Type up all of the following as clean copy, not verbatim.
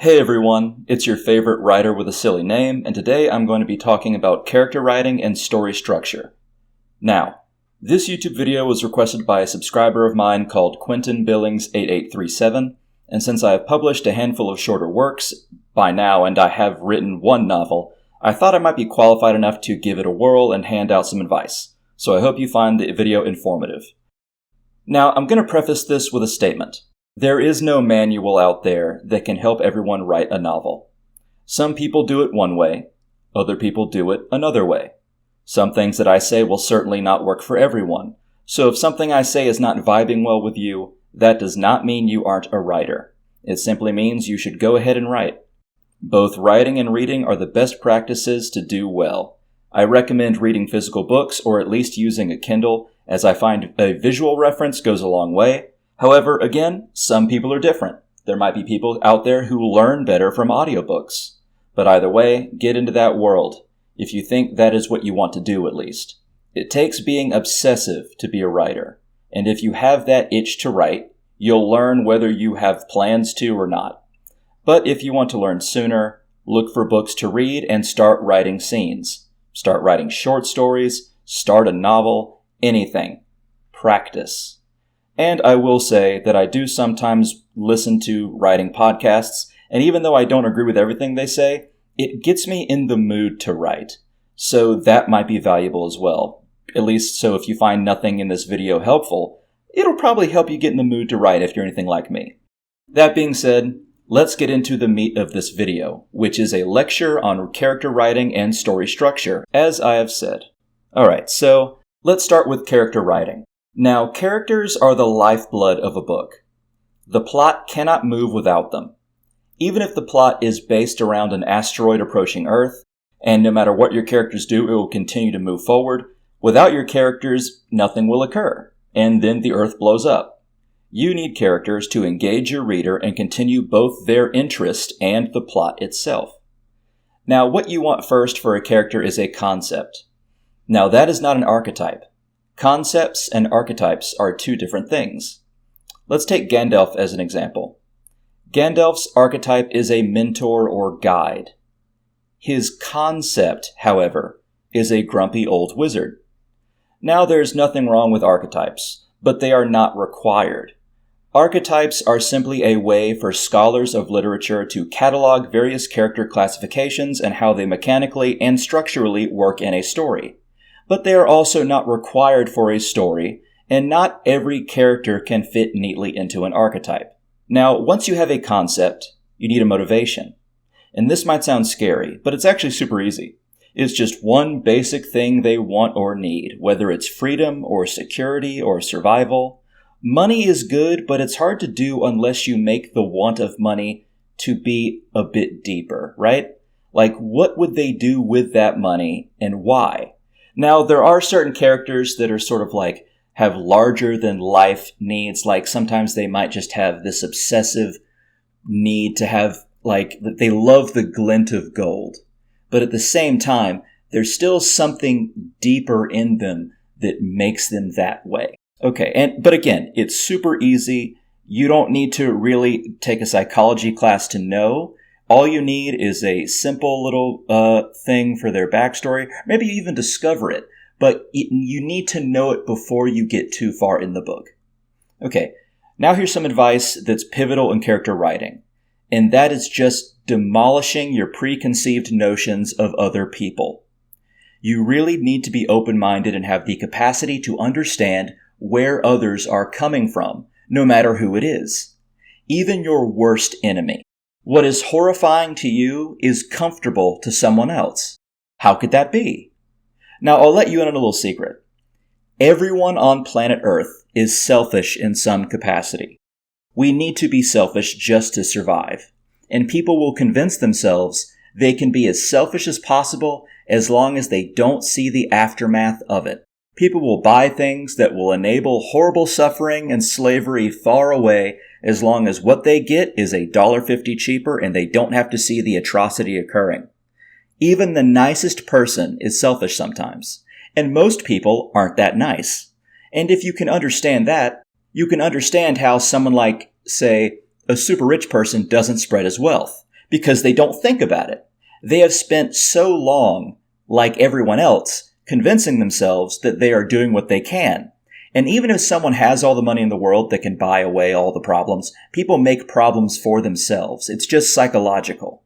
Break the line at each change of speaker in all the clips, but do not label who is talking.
Hey everyone, it's your favorite writer with a silly name, and today I'm going to be talking about character writing and story structure. Now, this YouTube video was requested by a subscriber of mine called Quentin Billings8837, and since I have published a handful of shorter works by now and I have written one novel, I thought I might be qualified enough to give it a whirl and hand out some advice, so I hope you find the video informative. Now, I'm going to preface this with a statement. There is no manual out there that can help everyone write a novel. Some people do it one way, other people do it another way. Some things that I say will certainly not work for everyone, so if something I say is not vibing well with you, that does not mean you aren't a writer. It simply means you should go ahead and write. Both writing and reading are the best practices to do well. I recommend reading physical books or at least using a Kindle, as I find a visual reference goes a long way. However, again, some people are different. There might be people out there who learn better from audiobooks. But either way, get into that world, if you think that is what you want to do at least. It takes being obsessive to be a writer, and if you have that itch to write, you'll learn whether you have plans to or not. But if you want to learn sooner, look for books to read and start writing scenes. Start writing short stories, start a novel, anything. Practice. And I will say that I do sometimes listen to writing podcasts, and even though I don't agree with everything they say, it gets me in the mood to write. So that might be valuable as well. At least so if you find nothing in this video helpful, it'll probably help you get in the mood to write if you're anything like me. That being said, let's get into the meat of this video, which is a lecture on character writing and story structure, as I have said. Alright, so let's start with character writing. Now, characters are the lifeblood of a book. The plot cannot move without them. Even if the plot is based around an asteroid approaching Earth, and no matter what your characters do, it will continue to move forward, without your characters, nothing will occur, and then the Earth blows up. You need characters to engage your reader and continue both their interest and the plot itself. Now, what you want first for a character is a concept. Now, that is not an archetype. Concepts and archetypes are two different things. Let's take Gandalf as an example. Gandalf's archetype is a mentor or guide. His concept, however, is a grumpy old wizard. Now, there's nothing wrong with archetypes, but they are not required. Archetypes are simply a way for scholars of literature to catalog various character classifications and how they mechanically and structurally work in a story. But they are also not required for a story, and not every character can fit neatly into an archetype. Now, once you have a concept, you need a motivation. And this might sound scary, but it's actually super easy. It's just one basic thing they want or need, whether it's freedom or security or survival. Money is good, but it's hard to do unless you make the want of money to be a bit deeper, right? Like, what would they do with that money and why? Now, there are certain characters that are sort of like, have larger than life needs, like sometimes they might just have this obsessive need to have, like, they love the glint of gold. But at the same time, there's still something deeper in them that makes them that way. Okay, but again, it's super easy. You don't need to really take a psychology class to know. All you need is a simple little thing for their backstory. Maybe you even discover it, but you need to know it before you get too far in the book. Okay, now here's some advice that's pivotal in character writing, and that is just demolishing your preconceived notions of other people. You really need to be open-minded and have the capacity to understand where others are coming from, no matter who it is. Even your worst enemy. What is horrifying to you is comfortable to someone else. How could that be? Now, I'll let you in on a little secret. Everyone on planet Earth is selfish in some capacity. We need to be selfish just to survive. And people will convince themselves they can be as selfish as possible as long as they don't see the aftermath of it. People will buy things that will enable horrible suffering and slavery far away as long as what they get is $1.50 cheaper and they don't have to see the atrocity occurring. Even the nicest person is selfish sometimes, and most people aren't that nice. And if you can understand that, you can understand how someone like, say, a super rich person doesn't spread his wealth, because they don't think about it. They have spent so long, like everyone else, convincing themselves that they are doing what they can. And even if someone has all the money in the world that can buy away all the problems, people make problems for themselves. It's just psychological.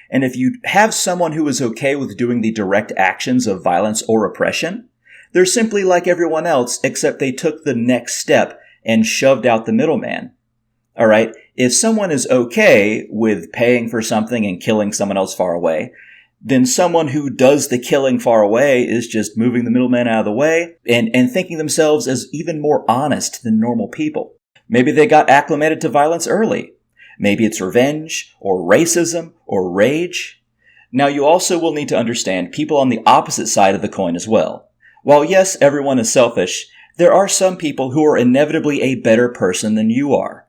And if you have someone who is okay with doing the direct actions of violence or oppression, they're simply like everyone else, except they took the next step and shoved out the middleman. All right? If someone is okay with paying for something and killing someone else far away, then someone who does the killing far away is just moving the middleman out of the way and thinking themselves as even more honest than normal people. Maybe they got acclimated to violence early. Maybe it's revenge or racism or rage. Now, you also will need to understand people on the opposite side of the coin as well. While yes, everyone is selfish, there are some people who are inevitably a better person than you are.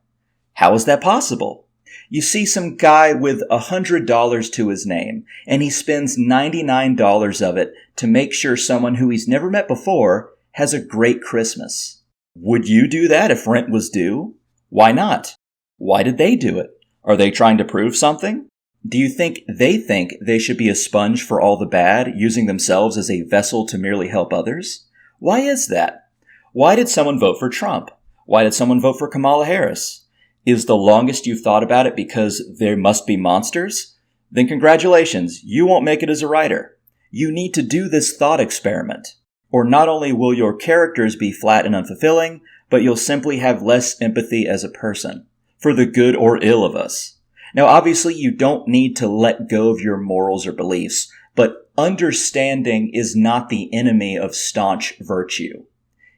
How is that possible? You see some guy with $100 to his name, and he spends $99 of it to make sure someone who he's never met before has a great Christmas. Would you do that if rent was due? Why not? Why did they do it? Are they trying to prove something? Do you think they should be a sponge for all the bad, using themselves as a vessel to merely help others? Why is that? Why did someone vote for Trump? Why did someone vote for Kamala Harris? Is the longest you've thought about it because there must be monsters? Then congratulations, you won't make it as a writer. You need to do this thought experiment. Or not only will your characters be flat and unfulfilling, but you'll simply have less empathy as a person, for the good or ill of us. Now obviously you don't need to let go of your morals or beliefs, but understanding is not the enemy of staunch virtue.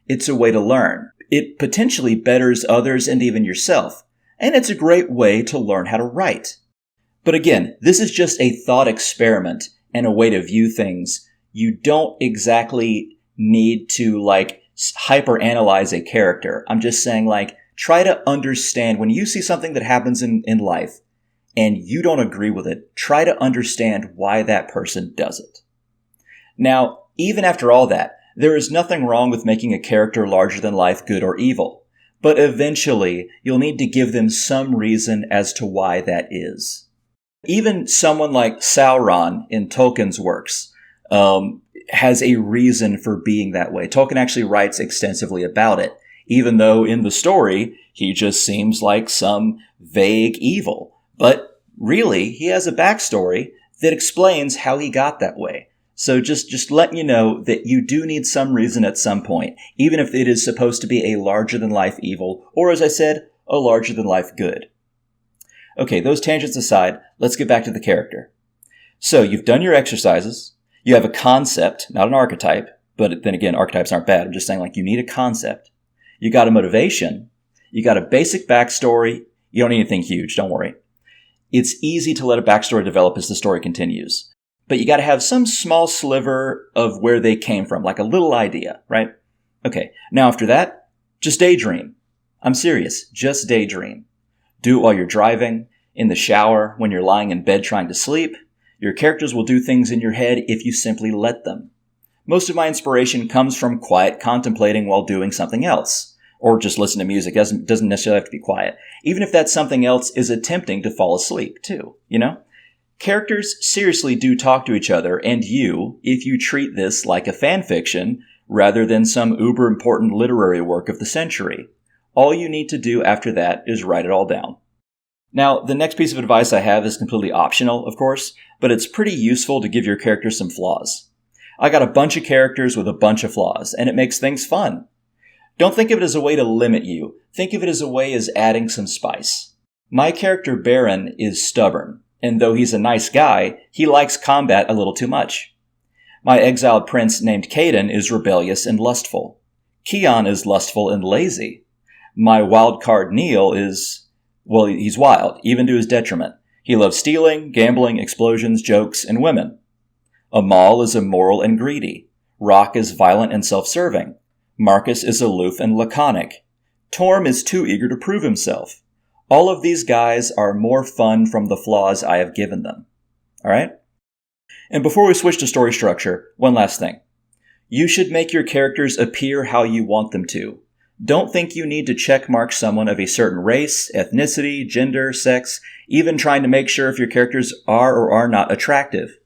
It's a way to learn. It potentially betters others and even yourself. And it's a great way to learn how to write. But again, this is just a thought experiment and a way to view things. You don't exactly need to hyper-analyze a character. I'm just saying try to understand when you see something that happens in life and you don't agree with it, try to understand why that person does it. Now, even after all that, there is nothing wrong with making a character larger than life good or evil. But eventually, you'll need to give them some reason as to why that is. Even someone like Sauron in Tolkien's works has a reason for being that way. Tolkien actually writes extensively about it, even though in the story, he just seems like some vague evil. But really, he has a backstory that explains how he got that way. So just letting you know that you do need some reason at some point, even if it is supposed to be a larger-than-life evil, or as I said, a larger-than-life good. Okay, those tangents aside, let's get back to the character. So you've done your exercises, you have a concept, not an archetype, but then again, archetypes aren't bad, I'm just saying you need a concept. You got a motivation, you got a basic backstory, you don't need anything huge, don't worry. It's easy to let a backstory develop as the story continues. But you got to have some small sliver of where they came from, like a little idea, right? Okay, now after that, just daydream. I'm serious, just daydream. Do it while you're driving, in the shower, when you're lying in bed trying to sleep. Your characters will do things in your head if you simply let them. Most of my inspiration comes from quiet contemplating while doing something else. Or just listen to music, doesn't necessarily have to be quiet. Even if that something else is attempting to fall asleep, too, you know? Characters seriously do talk to each other, and you, if you treat this like a fanfiction, rather than some uber-important literary work of the century. All you need to do after that is write it all down. Now, the next piece of advice I have is completely optional, of course, but it's pretty useful to give your characters some flaws. I got a bunch of characters with a bunch of flaws, and it makes things fun. Don't think of it as a way to limit you. Think of it as a way as adding some spice. My character Baron is stubborn. And though he's a nice guy, he likes combat a little too much. My exiled prince named Caden is rebellious and lustful. Keon is lustful and lazy. My wild card Neil he's wild, even to his detriment. He loves stealing, gambling, explosions, jokes, and women. Amal is immoral and greedy. Rock is violent and self-serving. Marcus is aloof and laconic. Torm is too eager to prove himself. All of these guys are more fun from the flaws I have given them. Alright? And before we switch to story structure, one last thing. You should make your characters appear how you want them to. Don't think you need to checkmark someone of a certain race, ethnicity, gender, sex, even trying to make sure if your characters are or are not attractive.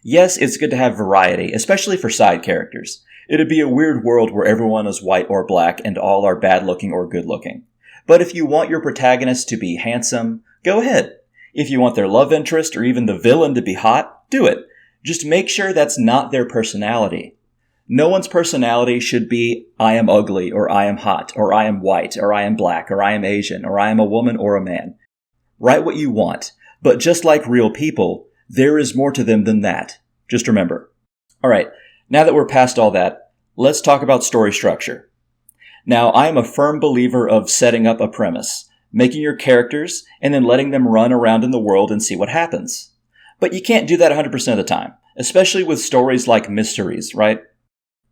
Yes, it's good to have variety, especially for side characters. It'd be a weird world where everyone is white or black and all are bad-looking or good-looking. But if you want your protagonist to be handsome, go ahead. If you want their love interest or even the villain to be hot, do it. Just make sure that's not their personality. No one's personality should be, I am ugly, or I am hot, or I am white, or I am black, or I am Asian, or I am a woman or a man. Write what you want, but just like real people, there is more to them than that. Just remember. Alright, now that we're past all that, let's talk about story structure. Now, I am a firm believer of setting up a premise, making your characters, and then letting them run around in the world and see what happens. But you can't do that 100% of the time, especially with stories like mysteries, right?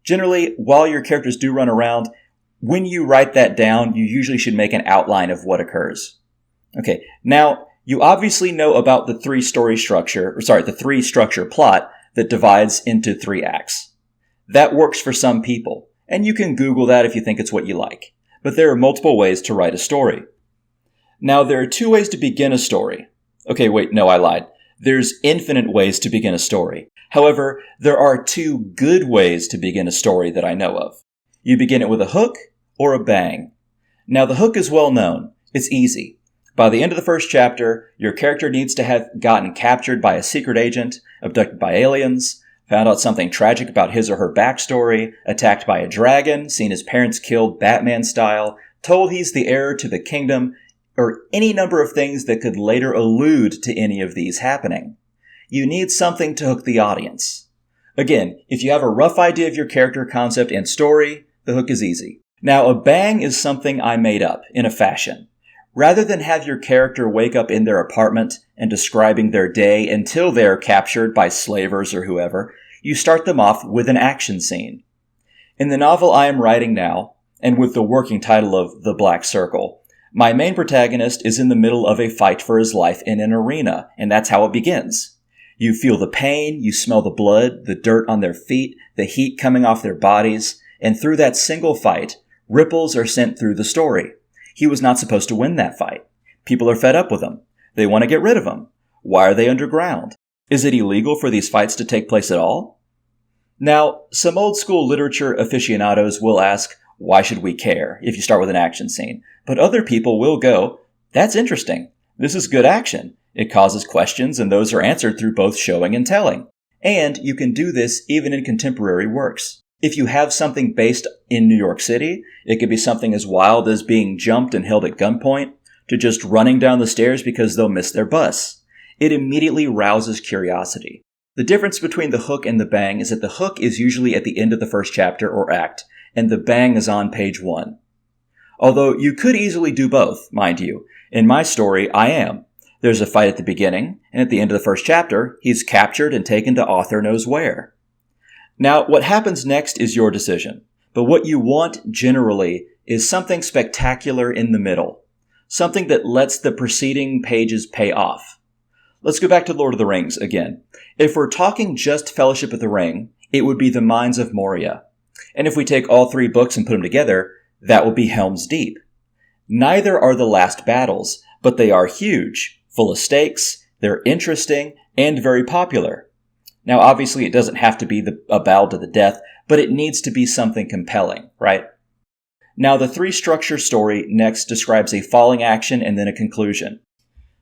Generally, while your characters do run around, when you write that down, you usually should make an outline of what occurs. Okay, now, you obviously know about the three structure plot that divides into 3 acts. That works for some people, and you can Google that if you think it's what you like. But there are multiple ways to write a story. Now, there are 2 ways to begin a story. Okay, wait, no, I lied. There's infinite ways to begin a story. However, there are 2 good ways to begin a story that I know of. You begin it with a hook or a bang. Now, the hook is well known. It's easy. By the end of the first chapter, your character needs to have gotten captured by a secret agent, abducted by aliens, found out something tragic about his or her backstory, attacked by a dragon, seen his parents killed Batman style, told he's the heir to the kingdom, or any number of things that could later allude to any of these happening. You need something to hook the audience. Again, if you have a rough idea of your character concept and story, the hook is easy. Now, a bang is something I made up, in a fashion. Rather than have your character wake up in their apartment and describing their day until they're captured by slavers or whoever, you start them off with an action scene. In the novel I am writing now, and with the working title of The Black Circle, my main protagonist is in the middle of a fight for his life in an arena, and that's how it begins. You feel the pain, you smell the blood, the dirt on their feet, the heat coming off their bodies, and through that single fight, ripples are sent through the story. He was not supposed to win that fight. People are fed up with him. They want to get rid of him. Why are they underground? Is it illegal for these fights to take place at all? Now, some old school literature aficionados will ask, why should we care if you start with an action scene? But other people will go, that's interesting. This is good action. It causes questions, and those are answered through both showing and telling. And you can do this even in contemporary works. If you have something based in New York City, it could be something as wild as being jumped and held at gunpoint, to just running down the stairs because they'll miss their bus. It immediately rouses curiosity. The difference between the hook and the bang is that the hook is usually at the end of the first chapter or act, and the bang is on page 1. Although you could easily do both, mind you. In my story, I am. There's a fight at the beginning, and at the end of the first chapter, he's captured and taken to author knows where. Now, what happens next is your decision, but what you want generally is something spectacular in the middle, something that lets the preceding pages pay off. Let's go back to Lord of the Rings again. If we're talking just Fellowship of the Ring, it would be the Mines of Moria. And if we take all 3 books and put them together, that will be Helm's Deep. Neither are the last battles, but they are huge, full of stakes, they're interesting, and very popular. Now, obviously, it doesn't have to be a battle to the death, but it needs to be something compelling, right? Now, the 3-structure story next describes a falling action and then a conclusion.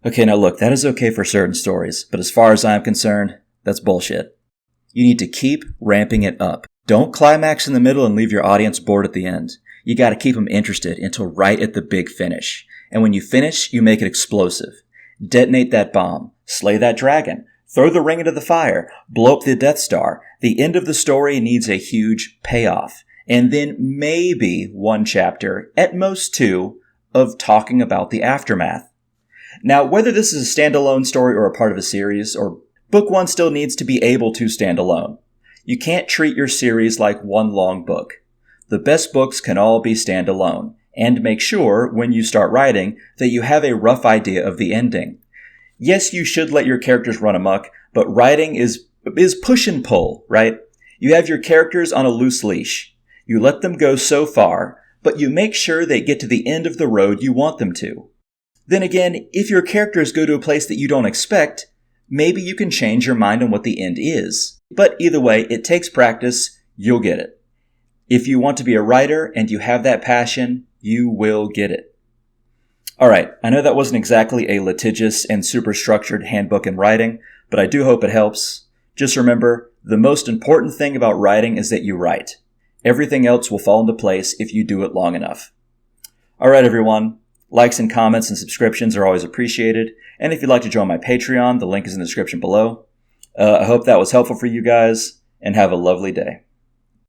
Okay, now look, that is okay for certain stories, but as far as I'm concerned, that's bullshit. You need to keep ramping it up. Don't climax in the middle and leave your audience bored at the end. You gotta keep them interested until right at the big finish. And when you finish, you make it explosive. Detonate that bomb. Slay that dragon. Throw the ring into the fire. Blow up the Death Star. The end of the story needs a huge payoff. And then maybe 1 chapter, at most 2, of talking about the aftermath. Now, whether this is a standalone story or a part of a series, or book 1 still needs to be able to stand alone. You can't treat your series like one long book. The best books can all be standalone, and make sure, when you start writing, that you have a rough idea of the ending. Yes, you should let your characters run amok, but writing is push and pull, right? You have your characters on a loose leash. You let them go so far, but you make sure they get to the end of the road you want them to. Then again, if your characters go to a place that you don't expect, maybe you can change your mind on what the end is. But either way, it takes practice, you'll get it. If you want to be a writer and you have that passion, you will get it. Alright, I know that wasn't exactly a litigious and super structured handbook in writing, but I do hope it helps. Just remember, the most important thing about writing is that you write. Everything else will fall into place if you do it long enough. Alright everyone, likes and comments and subscriptions are always appreciated, and if you'd like to join my Patreon, the link is in the description below. I hope that was helpful for you guys, and have a lovely day.